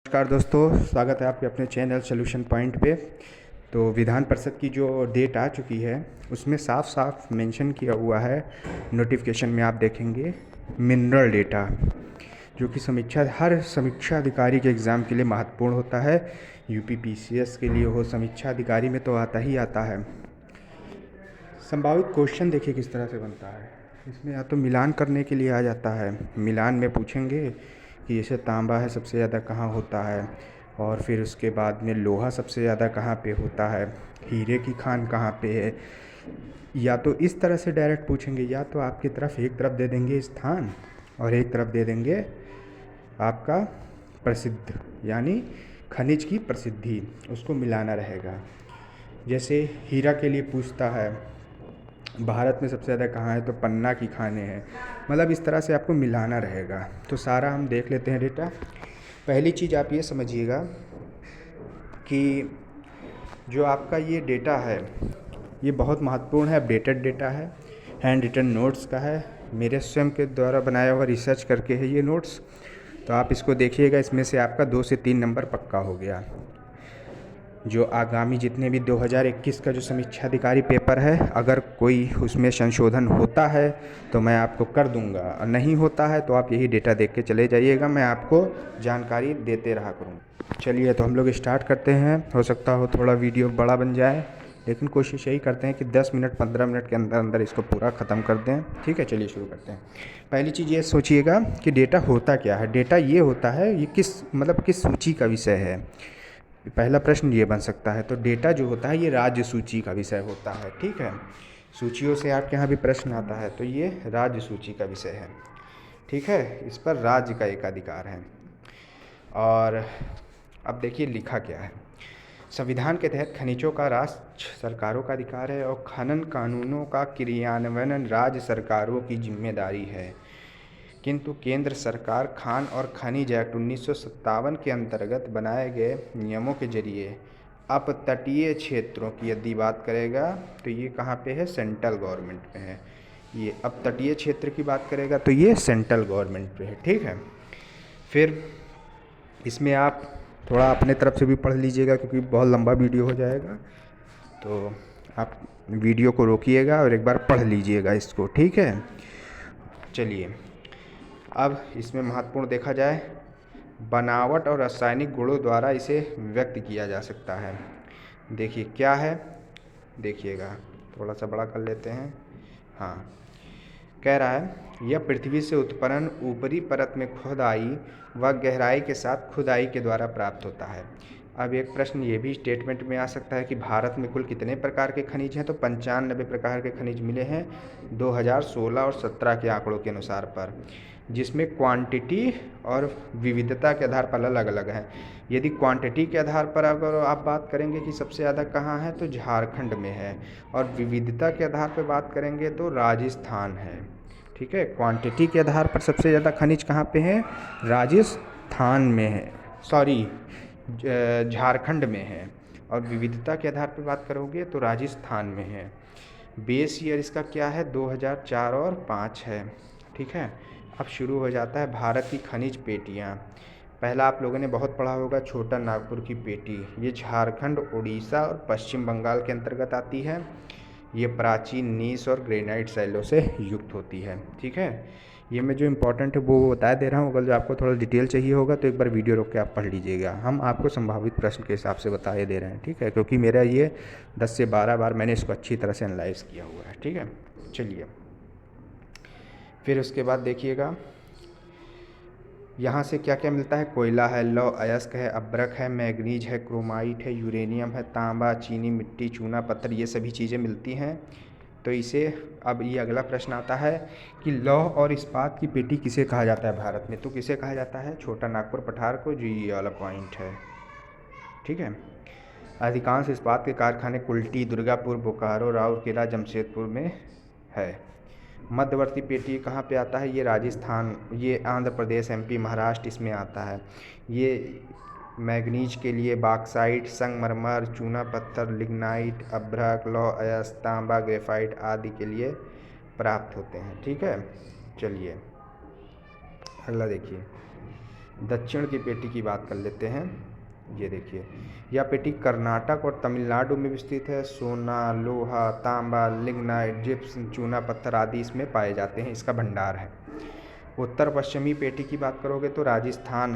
नमस्कार दोस्तों, स्वागत है आपके अपने चैनल सोल्यूशन पॉइंट पे। तो विधान परिषद की जो डेट आ चुकी है उसमें साफ साफ मेंशन किया हुआ है। नोटिफिकेशन में आप देखेंगे मिनरल डेटा, जो कि हर समीक्षा अधिकारी के एग्ज़ाम के लिए महत्वपूर्ण होता है। यूपी पीसीएस के लिए हो, समीक्षा अधिकारी में तो आता ही आता है। संभावित क्वेश्चन देखिए किस तरह से बनता है। इसमें या तो मिलान करने के लिए आ जाता है, मिलान में पूछेंगे कि जैसे तांबा है सबसे ज़्यादा कहाँ होता है, और फिर उसके बाद में लोहा सबसे ज़्यादा कहाँ पे होता है, हीरे की खान कहाँ पे है। या तो इस तरह से डायरेक्ट पूछेंगे, या तो आपकी तरफ एक तरफ दे देंगे स्थान और एक तरफ दे देंगे आपका प्रसिद्ध, यानी खनिज की प्रसिद्धि, उसको मिलाना रहेगा। जैसे हीरा के लिए पूछता है भारत में सबसे ज़्यादा कहाँ है, तो पन्ना की खानें हैं। मतलब इस तरह से आपको मिलाना रहेगा। तो सारा हम देख लेते हैं डेटा। पहली चीज़ आप ये समझिएगा कि जो आपका ये डेटा है ये बहुत महत्वपूर्ण है, अपडेटेड डेटा है, हैंड रिटन नोट्स का है, मेरे स्वयं के द्वारा बनाया हुआ रिसर्च करके है ये नोट्स। तो आप इसको देखिएगा, इसमें से आपका 2 से 3 नंबर पक्का हो गया। जो आगामी जितने भी 2021 का जो समीक्षा अधिकारी पेपर है, अगर कोई उसमें संशोधन होता है तो मैं आपको कर दूंगा, और नहीं होता है तो आप यही डेटा देख के चले जाइएगा, मैं आपको जानकारी देते रहा करूँगा। चलिए तो हम लोग स्टार्ट करते हैं। हो सकता हो थोड़ा वीडियो बड़ा बन जाए, लेकिन कोशिश यही करते हैं कि 10 मिनट 15 मिनट के अंदर अंदर इसको पूरा ख़त्म कर दें। ठीक है, चलिए शुरू करते हैं। पहली चीज़ ये सोचिएगा कि डेटा होता क्या है। डेटा ये होता है, ये किस सूची का विषय है। पहला प्रश्न ये बन सकता है। तो डेटा जो होता है ये राज्य सूची का विषय होता है। ठीक है, सूचियों से आपके यहाँ भी प्रश्न आता है, तो ये राज्य सूची का विषय है। ठीक है, इस पर राज्य का एकाधिकार है। और अब देखिए लिखा क्या है। संविधान के तहत खनिजों का राष्ट्र सरकारों का अधिकार है और खनन कानूनों का क्रियान्वयन राज्य सरकारों की जिम्मेदारी है। किंतु केंद्र सरकार खान और खनिज एक्ट 1957 के अंतर्गत बनाए गए नियमों के जरिए अपतटीय क्षेत्रों की यदि बात करेगा तो ये कहाँ पे है, सेंट्रल गवर्नमेंट पे है। ये अपतटीय क्षेत्र की बात करेगा तो ये सेंट्रल गवर्नमेंट पे है। ठीक है, फिर इसमें आप थोड़ा अपने तरफ से भी पढ़ लीजिएगा, क्योंकि बहुत लंबा वीडियो हो जाएगा। तो आप वीडियो को रोकिएगा और एक बार पढ़ लीजिएगा इसको। ठीक है, चलिए अब इसमें महत्वपूर्ण देखा जाए, बनावट और रासायनिक गुणों द्वारा इसे व्यक्त किया जा सकता है। देखिए क्या है, देखिएगा थोड़ा सा बड़ा कर लेते हैं। हाँ, कह रहा है यह पृथ्वी से उत्पन्न ऊपरी परत में खुदाई व गहराई के साथ खुदाई के द्वारा प्राप्त होता है। अब एक प्रश्न ये भी स्टेटमेंट में आ सकता है कि भारत में कुल कितने प्रकार के खनिज हैं। तो 95 प्रकार के खनिज मिले हैं 2016 और 17 के आंकड़ों के अनुसार पर, जिसमें क्वांटिटी और विविधता के आधार पर अलग अलग हैं। यदि क्वांटिटी के आधार पर अगर आप बात करेंगे कि सबसे ज़्यादा कहाँ है, तो झारखंड में है, और विविधता के आधार पर बात करेंगे तो राजस्थान है। ठीक है, क्वांटिटी के आधार पर सबसे ज़्यादा खनिज कहाँ पे है, राजस्थान में है, सॉरी झारखंड में है, और विविधता के आधार पर बात करोगे तो राजस्थान में है। बेस ईयर इसका क्या है, 2004 और 5 है। ठीक है, अब शुरू हो जाता है भारत की खनिज पेटियाँ। पहला आप लोगों ने बहुत पढ़ा होगा, छोटा नागपुर की पेटी। ये झारखंड, उड़ीसा और पश्चिम बंगाल के अंतर्गत आती है। ये प्राचीन नीस और ग्रेनाइट शैलों से युक्त होती है। ठीक है, ये मैं जो इम्पोर्टेंट है वो बता दे रहा हूँ। अगर जो आपको थोड़ा डिटेल चाहिए होगा तो एक बार वीडियो रोक के आप पढ़ लीजिएगा। हम आपको संभावित प्रश्न के हिसाब से बताए दे रहे हैं। ठीक है, क्योंकि मेरा ये 10 से 12 बार मैंने इसको अच्छी तरह से एनालाइज किया हुआ है। ठीक है, चलिए फिर उसके बाद देखिएगा यहाँ से क्या क्या मिलता है। कोयला है, लौह अयस्क है, अब्रक है, मैग्नीज है, क्रोमाइट है, यूरेनियम है, तांबा, चीनी मिट्टी, चूना पत्थर, ये सभी चीज़ें मिलती हैं। तो इसे अब ये अगला प्रश्न आता है कि लौह और इस्पात की पेटी किसे कहा जाता है भारत में। तो किसे कहा जाता है, छोटा नागपुर पठार को, जो ये वाला पॉइंट है। ठीक है, अधिकांश इस्पात के कारखाने कुल्टी, दुर्गापुर, बोकारो, राउरकेला, जमशेदपुर में है। मध्यवर्ती पेटी कहाँ पे आता है, ये राजस्थान, ये आंध्र प्रदेश, एमपी, महाराष्ट्र, इसमें आता है। ये मैग्नीज के लिए बॉक्साइट, संगमरमर, चूना पत्थर, लिग्नाइट, अभ्रक, लौह अयस्क, तांबा, ग्रेफाइट आदि के लिए प्राप्त होते हैं। ठीक है, चलिए अगला देखिए। दक्षिण की पेटी की बात कर लेते हैं। ये देखिए, यह पेटी कर्नाटक और तमिलनाडु में विस्तृत है। सोना, लोहा, तांबा, लिग्नाइट, जिप्सम, चूना पत्थर आदि इसमें पाए जाते हैं। इसका भंडार है। उत्तर पश्चिमी पेटी की बात करोगे तो राजस्थान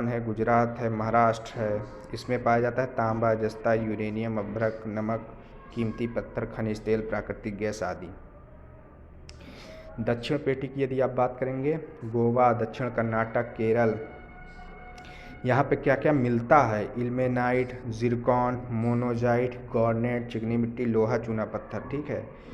है, गुजरात है, महाराष्ट्र है। इसमें पाया जाता है तांबा, जस्ता, यूरेनियम, अभ्रक, नमक, कीमती पत्थर, खनिज तेल, प्राकृतिक गैस आदि। दक्षिण पेटी की यदि आप बात करेंगे, गोवा, दक्षिण कर्नाटक, केरल, यहाँ पे क्या क्या मिलता है? इल्मेनाइट, जिरकॉन, मोनोजाइट, गॉर्नेट, चिकनी मिट्टी, लोहा, चूना पत्थर। ठीक है।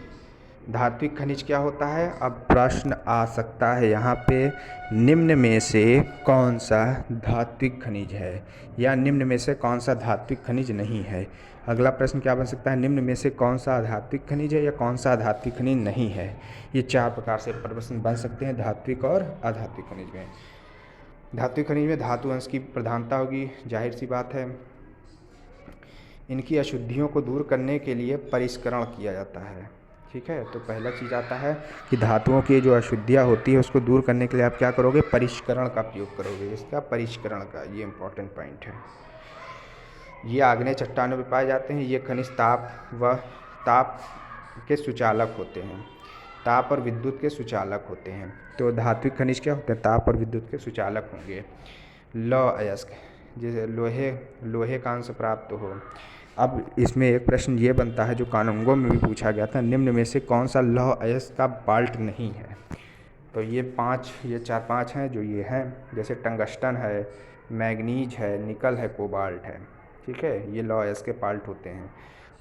धात्विक खनिज क्या होता है? अब प्रश्न आ सकता है यहाँ पे, निम्न में से कौन सा धात्विक खनिज है, या निम्न में से कौन सा धात्विक खनिज नहीं है। अगला प्रश्न क्या बन सकता है? निम्न में से कौन सा धात्विक खनिज है या कौन सा धात्विक खनिज नहीं है। ये 4 प्रकार से प्रश्न बन सकते हैं धात्विक और अधात्विक खनिज में। धात्विक खनिज में धातु अंश की प्रधानता होगी, जाहिर सी बात है। इनकी अशुद्धियों को दूर करने के लिए परिष्करण किया जाता है। ठीक है। तो पहला चीज़ आता है कि धातुओं की जो अशुद्धियाँ होती है उसको दूर करने के लिए आप क्या करोगे? परिष्करण का प्रयोग करोगे। इसका परिष्करण का ये इंपॉर्टेंट पॉइंट है। ये आग्नेय चट्टानों में पाए जाते हैं। ये खनिज ताप के सुचालक होते हैं। ताप और विद्युत के सुचालक होते हैं। तो धात्विक खनिज क्या होते हैं? ताप और विद्युत के सुचालक होंगे। लौह अयस्क, जैसे लोहे का अंश प्राप्त हो। अब इसमें एक प्रश्न ये बनता है जो कानूनगो में भी पूछा गया था, निम्न में से कौन सा लौह अयस्क का बाल्ट नहीं है। तो ये 4-5 हैं जो ये हैं, जैसे टंगस्टन है, मैग्नीज है, निकल है, कोबाल्ट है। ठीक है। ये लौह अयस्क के बाल्ट होते हैं।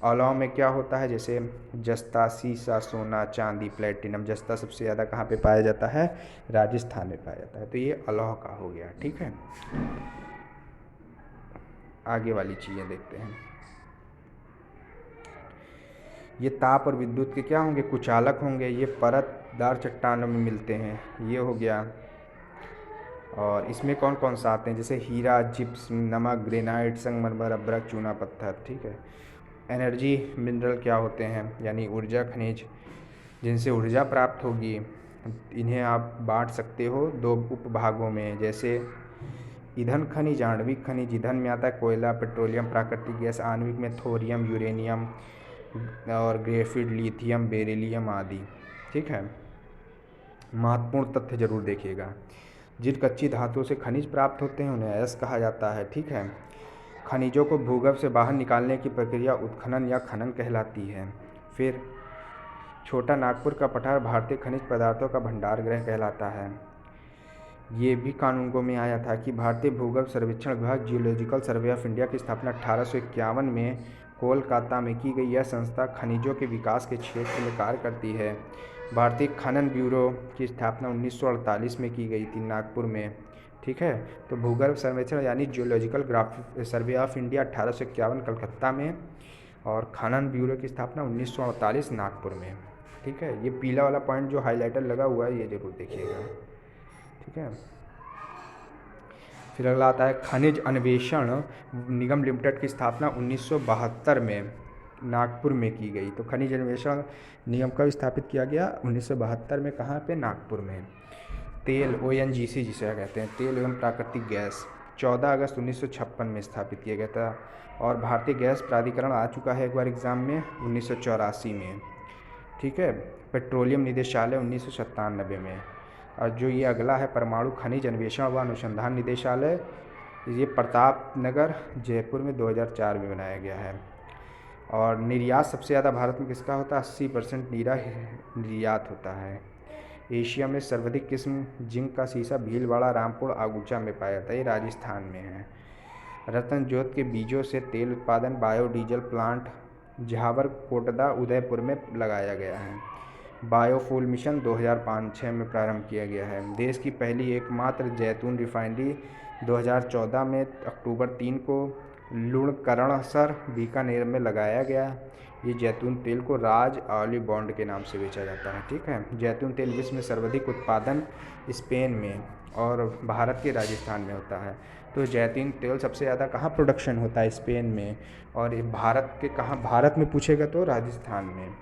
अलौह में क्या होता है? जैसे जस्ता, सीसा, सोना, चांदी, प्लेटिनम। जस्ता सबसे ज़्यादा कहाँ पे पाया जाता है? राजस्थान में पाया जाता है। तो ये अलौह का हो गया। ठीक है। आगे वाली चीज़ें देखते हैं। ये ताप और विद्युत के क्या होंगे? कुचालक होंगे। ये परतदार चट्टानों में मिलते हैं। ये हो गया। और इसमें कौन कौन सा आते हैं? जैसे हीरा, जिप्सम, नमक, ग्रेनाइट, संगमरमर, अभ्रक, चूना पत्थर। ठीक है। एनर्जी मिनरल क्या होते हैं? यानी ऊर्जा खनिज, जिनसे ऊर्जा प्राप्त होगी। इन्हें आप बांट सकते हो 2 उपभागों में, जैसे ईंधन खनिज, आणविक खनिज। ईंधन में आता है कोयला, पेट्रोलियम, प्राकृतिक गैस। आणविक में थोरियम, यूरेनियम और ग्रेफाइट, लिथियम, बेरिलियम आदि। ठीक है। महत्वपूर्ण तथ्य जरूर देखिएगा। जिन कच्ची धातुओं से खनिज प्राप्त होते हैं उन्हें अयस्क कहा जाता है। ठीक है। खनिजों को भूगर्भ से बाहर निकालने की प्रक्रिया उत्खनन या खनन कहलाती है। फिर छोटा नागपुर का पठार भारतीय खनिज पदार्थों का भंडार गृह कहलाता है। ये भी कानूनगो में आया था कि भारतीय भूगर्भ सर्वेक्षण विभाग जियोलॉजिकल सर्वे ऑफ इंडिया की स्थापना 1851 में कोलकाता में की गई। यह संस्था खनिजों के विकास के क्षेत्र में कार्य करती है। भारतीय खनन ब्यूरो की स्थापना 1948 में की गई थी नागपुर में। ठीक है। तो भूगर्भ सर्वेक्षण यानी geological survey of India 1851 Calcutta में, और खनन ब्यूरो की स्थापना 1948 नागपुर में। ठीक है। ये पीला वाला पॉइंट जो हाईलाइटर लगा हुआ है ये जरूर देखिएगा। ठीक है। फिर अगला आता है खनिज अन्वेषण निगम लिमिटेड की स्थापना 1972 में नागपुर में की गई। तो खनिज अन्वेषण निगम कब स्थापित किया गया? 1972 में। कहाँ पे? नागपुर में। तेल, ONGC जिसे कहते हैं, तेल एवं प्राकृतिक गैस, 14 अगस्त 1956 में स्थापित किया गया था। और भारतीय गैस प्राधिकरण आ चुका है एक बार एग्ज़ाम में 1984 में। ठीक है। पेट्रोलियम निदेशालय 1997 में। और जो ये अगला है परमाणु खनिज अन्वेषण व अनुसंधान निदेशालय, ये प्रताप नगर जयपुर में 2004 में बनाया गया है। और निर्यात सबसे ज़्यादा भारत में किसका होता है? 80% नीरा निर्यात होता है। एशिया में सर्वाधिक किस्म जिंक का सीसा भीलवाड़ा, रामपुर, आगुचा में पाया जाता है। ये राजस्थान में है। रतन जोत के बीजों से तेल उत्पादन बायोडीजल प्लांट झावर कोटदा उदयपुर में लगाया गया है। बायोफ्यूल मिशन 2005-06 में प्रारंभ किया गया है। देश की पहली एकमात्र जैतून रिफाइनरी 2014 में अक्टूबर 3 को लुणकरणसर बीकानेर में लगाया गया। ये जैतून तेल को राज ऑलिव बॉन्ड के नाम से बेचा जाता है। ठीक है। जैतून तेल विश्व में सर्वाधिक उत्पादन स्पेन में और भारत के राजस्थान में होता है। तो जैतून तेल सबसे ज़्यादा कहाँ प्रोडक्शन होता है? स्पेन में। और भारत के कहाँ? भारत में पूछेगा तो राजस्थान में।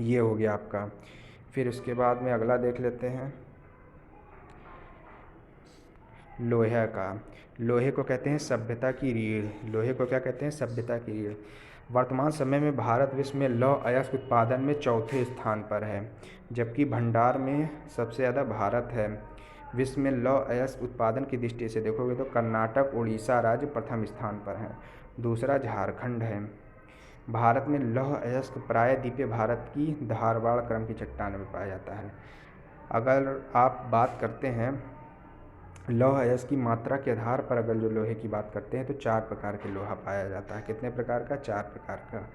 ये हो गया आपका। फिर उसके बाद में अगला देख लेते हैं। लोहे का। लोहे को कहते हैं सभ्यता की रीढ़। लोहे को क्या कहते हैं? सभ्यता की रीढ़। वर्तमान समय में भारत विश्व में लौह अयस्क उत्पादन में चौथे स्थान पर है, जबकि भंडार में सबसे ज़्यादा भारत है। विश्व में लौह अयस्क उत्पादन की दृष्टि से देखोगे तो कर्नाटक, उड़ीसा राज्य प्रथम स्थान पर है, दूसरा झारखंड है। भारत में लौह अयस्क प्रायद्वीपीय भारत की धारवाड़ क्रम की चट्टानों में पाया जाता है। अगर आप बात करते हैं लौह अयस्क की मात्रा के आधार पर, अगर जो लोहे की बात करते हैं तो 4 प्रकार के लोहा पाया जाता है। कितने प्रकार का? 4 प्रकार का।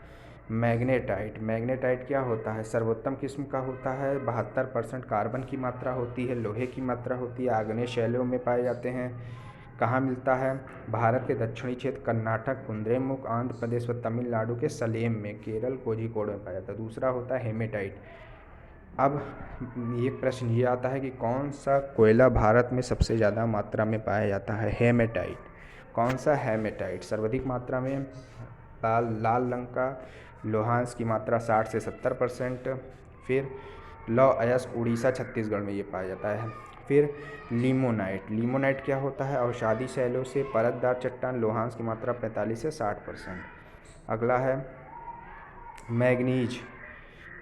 मैग्नेटाइट। मैग्नेटाइट क्या होता है? सर्वोत्तम किस्म का होता है। 72% कार्बन की मात्रा होती है, लोहे की मात्रा होती है, आग्नेय शैलों में पाए जाते हैं। कहाँ मिलता है? भारत के दक्षिणी क्षेत्र कर्नाटक, कुद्रेमुख, आंध्र प्रदेश व तमिलनाडु के सलेम में, केरल कोझिकोड में पाया जाता है। दूसरा होता है हेमेटाइट। अब एक प्रश्न ये आता है कि कौन सा कोयला भारत में सबसे ज़्यादा मात्रा में पाया जाता है? हेमेटाइट। कौन सा? हेमेटाइट। सर्वाधिक मात्रा में लाल रंग का लोहांश की मात्रा 60 से 70%। फिर लौह अयस्क उड़ीसा छत्तीसगढ़ में ये पाया जाता है। फिर लिमोनाइट। लिमोनाइट क्या होता है? अवसादी शैलों से परतदार चट्टान, लोहांश की मात्रा 45 से 60%। अगला है मैग्नीज।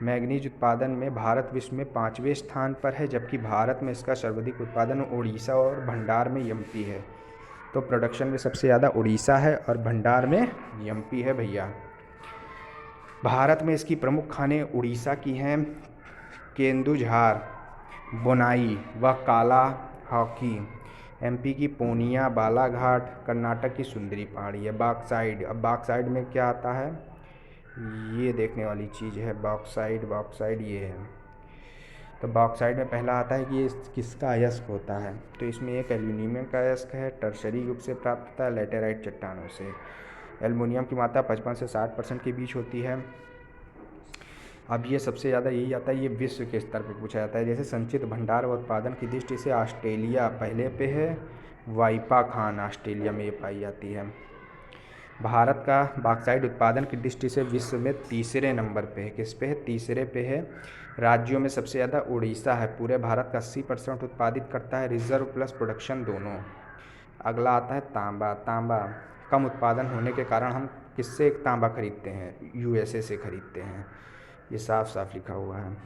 मैग्नीज उत्पादन में भारत विश्व में 5वें स्थान पर है, जबकि भारत में इसका सर्वाधिक उत्पादन उड़ीसा और भंडार में एमपी है। तो प्रोडक्शन में सबसे ज़्यादा उड़ीसा है और भंडार में एमपी है भैया। भारत में इसकी प्रमुख खानें उड़ीसा की हैं केंदुझार, बोनाई व काला हॉकी। एमपी की पूर्णिया, बालाघाट, कर्नाटक की सुंदरी पहाड़ी है। बॉक्साइड। अब बॉक्साइड में क्या आता है? ये देखने वाली चीज़ है बॉक्साइड। बॉक्साइड ये है। तो बॉक्साइड में पहला आता है कि ये किसका अयस्क होता है? तो इसमें एक एल्यूमिनियम का अयस्क है, टर्शरी युग से प्राप्त होता है लेटेराइट चट्टानों से। एल्युमिनियम की मात्रा 55 से 60% के बीच होती है। अब ये सबसे ज़्यादा यही आता है, ये विश्व के स्तर पर पूछा जाता है। जैसे संचित भंडार व उत्पादन की दृष्टि से ऑस्ट्रेलिया पहले पे है, वाइपा खान ऑस्ट्रेलिया में ये पाई जाती है। भारत का बॉक्साइड उत्पादन की दृष्टि से विश्व में तीसरे नंबर पे है। किस पे है? तीसरे पे है। राज्यों में सबसे ज़्यादा उड़ीसा है, पूरे भारत का 80% उत्पादित करता है, रिजर्व प्लस प्रोडक्शन दोनों। अगला आता है तांबा। तांबा कम उत्पादन होने के कारण हम किससे तांबा खरीदते हैं? यूएसए से खरीदते हैं। ये साफ साफ लिखा हुआ है।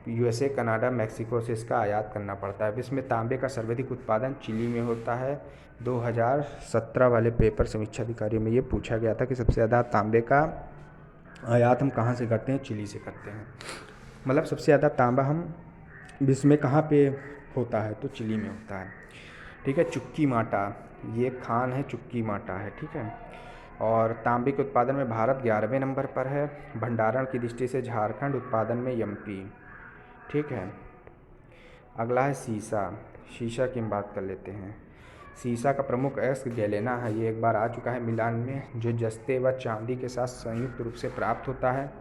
यूएसए, कनाडा, मैक्सिको से इसका आयात करना पड़ता है। विश्व में तांबे का सर्वाधिक उत्पादन चिली में होता है। 2017 वाले पेपर समीक्षा अधिकारियों में ये पूछा गया था कि सबसे ज़्यादा तांबे का आयात हम कहाँ से करते हैं? चिली से करते हैं। मतलब सबसे ज़्यादा तांबा हम विश्व में कहाँ पे होता है? तो चिली में होता है। ठीक है। चुक्की माटा, ये खान है, चुक्की माटा है। ठीक है। और तांबे के उत्पादन में भारत 11वें नंबर पर है। भंडारण की दृष्टि से झारखंड, उत्पादन में एमपी। ठीक है। अगला है सीसा। शीशा की हम बात कर लेते हैं। सीसा का प्रमुख अयस्क गैलेना है। ये एक बार आ चुका है मिलान में, जो जस्ते व चांदी के साथ संयुक्त रूप से प्राप्त होता है।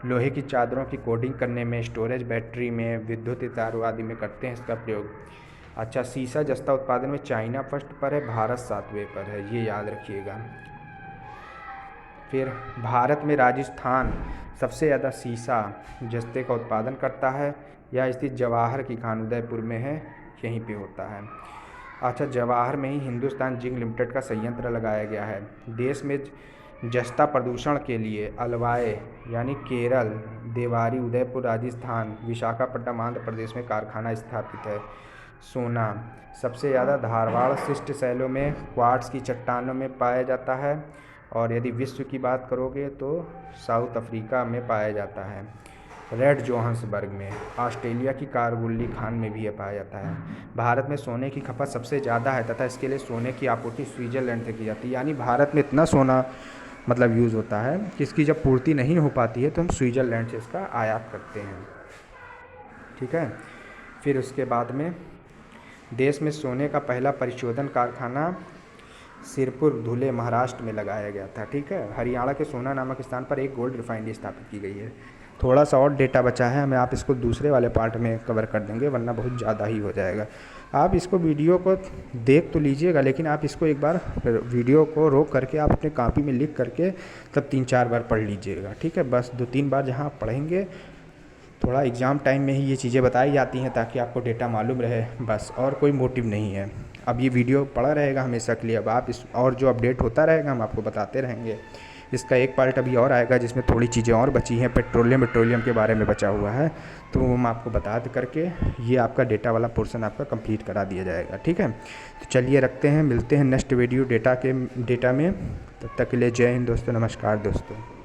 लोहे की चादरों की कोडिंग करने में, स्टोरेज, बैटरी में, विद्युत तारों आदि में करते हैं इसका प्रयोग। अच्छा, सीसा जस्ता उत्पादन में चाइना फर्स्ट पर है, भारत 7वें पर है, ये याद रखिएगा। फिर भारत में राजस्थान सबसे ज़्यादा सीसा जस्ते का उत्पादन करता है। यह स्थित जवाहर की खान उदयपुर में है, यहीं पे होता है। अच्छा, जवाहर में ही हिंदुस्तान जिंक लिमिटेड का संयंत्र लगाया गया है। देश में जस्ता प्रदूषण के लिए अलवाय यानी केरल, देवारी उदयपुर राजस्थान, विशाखापट्टनम आंध्र प्रदेश में कारखाना स्थापित है। सोना सबसे ज़्यादा धारवाड़ शिष्ट शैलों में, क्वार्ट्ज की चट्टानों में पाया जाता है। और यदि विश्व की बात करोगे तो साउथ अफ्रीका में पाया जाता है, रेड जोहान्सबर्ग में। ऑस्ट्रेलिया की कारगुल्ली खान में भी ये पाया जाता है। भारत में सोने की खपत सबसे ज़्यादा है तथा इसके लिए सोने की आपूर्ति स्विट्ज़रलैंड से की जाती है। यानी भारत में इतना सोना मतलब यूज़ होता है कि इसकी जब पूर्ति नहीं हो पाती है तो हम स्विट्ज़रलैंड से इसका आयात करते हैं। ठीक है। फिर उसके बाद में देश में सोने का पहला परिशोधन कारखाना सिरपुर, धुले, महाराष्ट्र में लगाया गया था। ठीक है। हरियाणा के सोना नामक स्थान पर एक गोल्ड रिफाइनरी स्थापित की गई है। थोड़ा सा और डेटा बचा है, हमें आप इसको दूसरे वाले पार्ट में कवर कर देंगे, वरना बहुत ज़्यादा ही हो जाएगा। आप इसको वीडियो को देख तो लीजिएगा, लेकिन आप इसको एक बार वीडियो को रोक करके आप अपने कॉपी में लिख करके तब 3-4 बार पढ़ लीजिएगा। ठीक है। बस 2-3 बार जहाँ आप पढ़ेंगे, थोड़ा एग्ज़ाम टाइम में ही ये चीज़ें बताई जाती हैं ताकि आपको डेटा मालूम रहे, बस, और कोई मोटिव नहीं है। अब ये वीडियो पड़ा रहेगा हमेशा के लिए। अब आप इस और जो अपडेट होता रहेगा हम आपको बताते रहेंगे। इसका एक पार्ट अभी और आएगा जिसमें थोड़ी चीज़ें और बची हैं, पेट्रोलियम के बारे में बचा हुआ है, तो हम आपको बता करके ये आपका डेटा वाला पोर्शन आपका कंप्लीट करा दिया जाएगा। ठीक है, तो चलिए रखते हैं, मिलते हैं नेक्स्ट वीडियो डेटा में। तब तक के लिए जय हिंद दोस्तों, नमस्कार दोस्तों।